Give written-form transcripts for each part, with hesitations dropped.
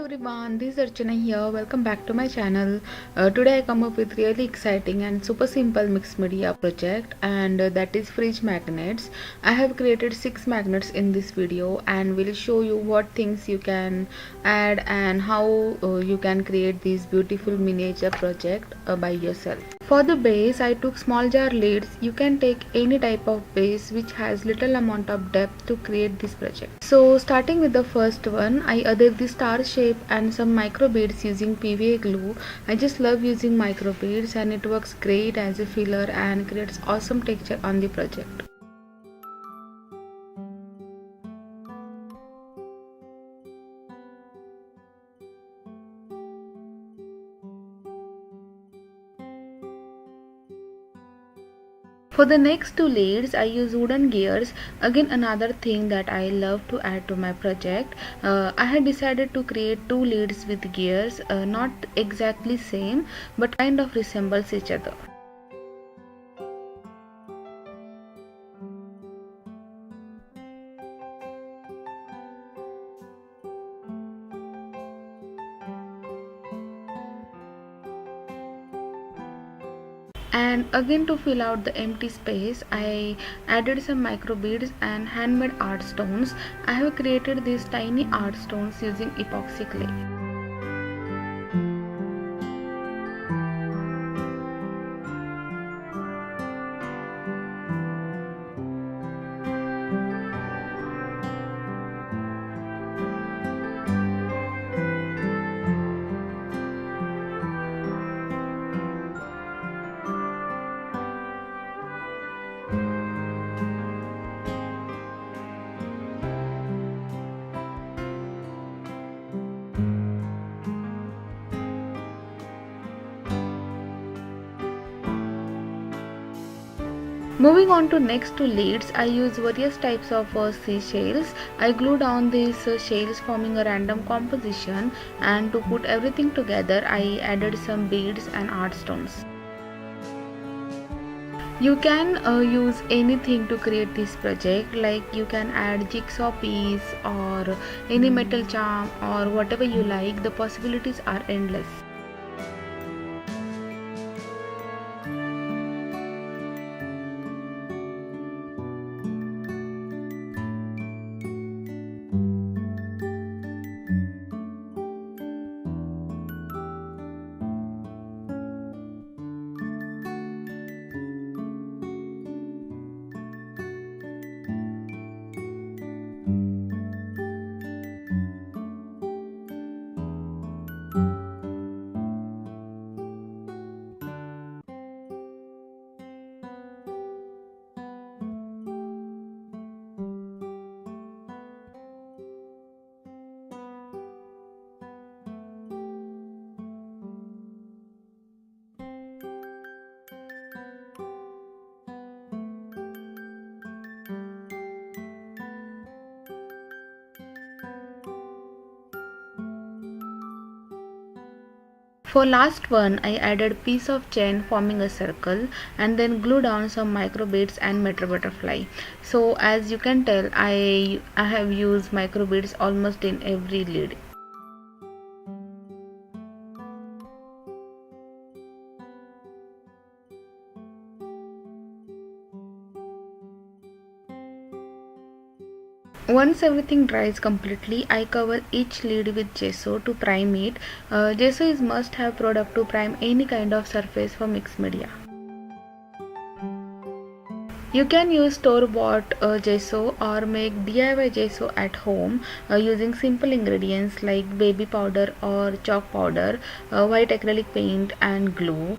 everyone, this is Archana here. Welcome back to my channel. Today I come up with really exciting and super simple mixed media project, and that is fridge magnets. I have created 6 magnets in this video and will show you what things you can add and how you can create this beautiful miniature project by yourself. For the base, I took small jar lids. You can take any type of base which has little amount of depth to create this project. So starting with the first one, I added the star shape and some micro beads using PVA glue. I just love using micro beads and it works great as a filler and creates awesome texture on the project. For the next two leads, I use wooden gears. Again, another thing that I love to add to my project. I had decided to create two leads with gears, not exactly same, but kind of resembles each other. And again, to fill out the empty space, I added some micro beads and handmade art stones. I have created these tiny art stones using epoxy clay. Moving on to next two leads, I use various types of seashells. I glue down these shells forming a random composition, and to put everything together I added some beads and art stones. You can use anything to create this project, like you can add jigsaw piece or any metal charm or whatever you like. The possibilities are endless. For last one, I added piece of chain forming a circle and then glue down some micro beads and metal butterfly. So as you can tell, I have used micro beads almost in every lead. Once everything dries completely, I cover each lead with gesso to prime it. Gesso is must-have product to prime any kind of surface for mixed media. You can use store-bought gesso or make DIY gesso at home using simple ingredients like baby powder or chalk powder, white acrylic paint and glue.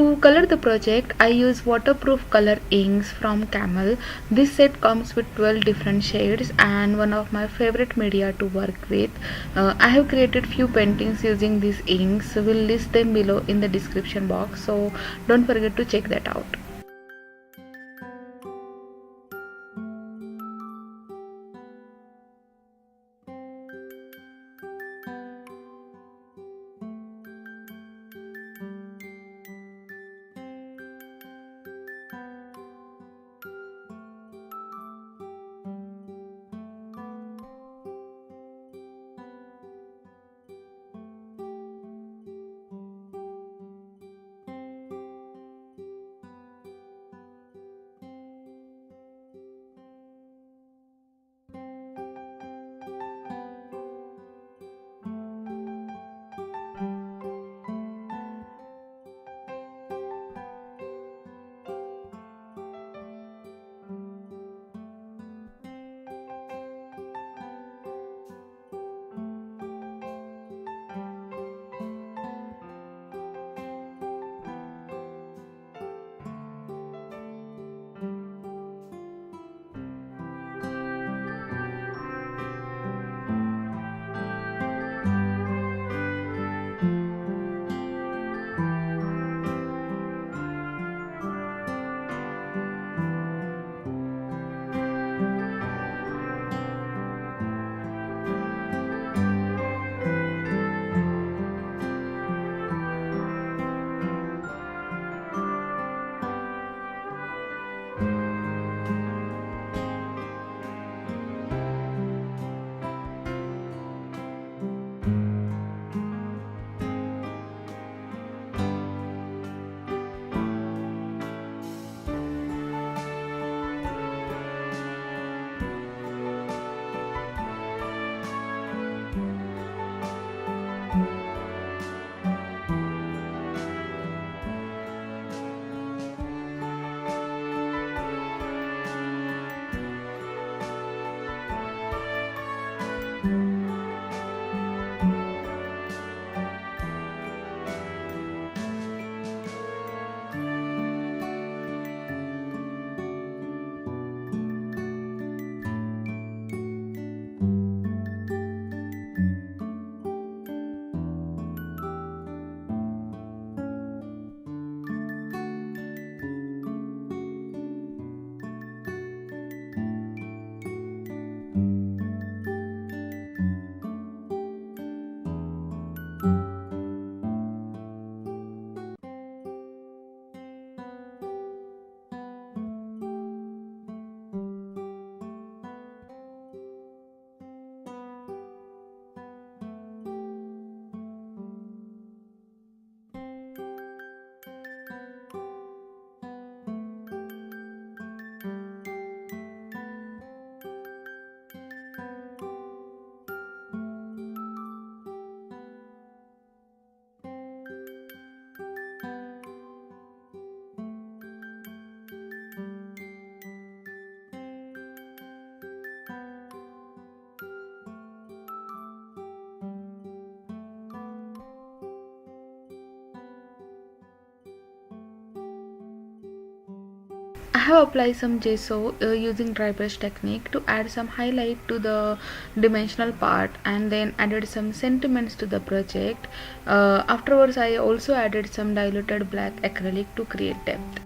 To color the project, I use waterproof color inks from Camel. This set comes with 12 different shades and one of my favorite media to work with. I have created few paintings using these inks. We'll list them below in the description box, so don't forget to check that out. I have applied some gesso using dry brush technique to add some highlight to the dimensional part, and then added some sentiments to the project. Afterwards, I also added some diluted black acrylic to create depth.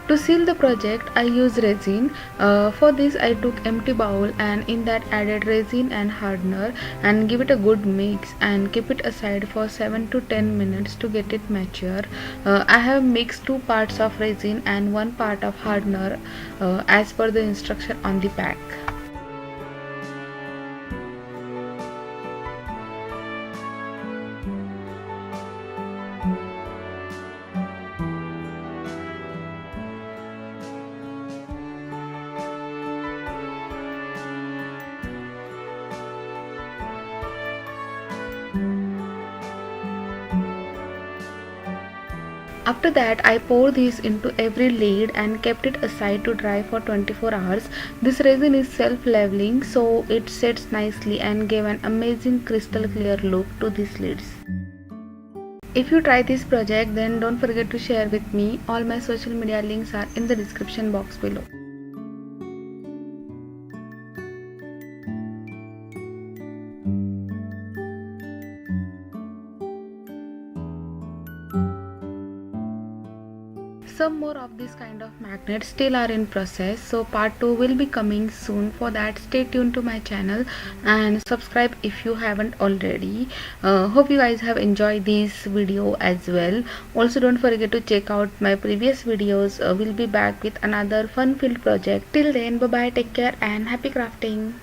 To seal the project, I use resin. For this, I took empty bowl and in that added resin and hardener and give it a good mix and keep it aside for 7 to 10 minutes to get it mature. I have mixed 2 parts of resin and 1 part of hardener as per the instruction on the pack. After that, I poured this into every lid and kept it aside to dry for 24 hours. This resin is self-leveling, so it sets nicely and gave an amazing crystal clear look to these lids. If you try this project, then don't forget to share with me. All my social media links are in the description box below. Some more of these kind of magnets still are in process, so part 2 will be coming soon. For that, stay tuned to my channel and subscribe if you haven't already. Hope you guys have enjoyed this video as well. Also, don't forget to check out my previous videos. We'll be back with another fun filled project. Till then, bye bye, take care and happy crafting.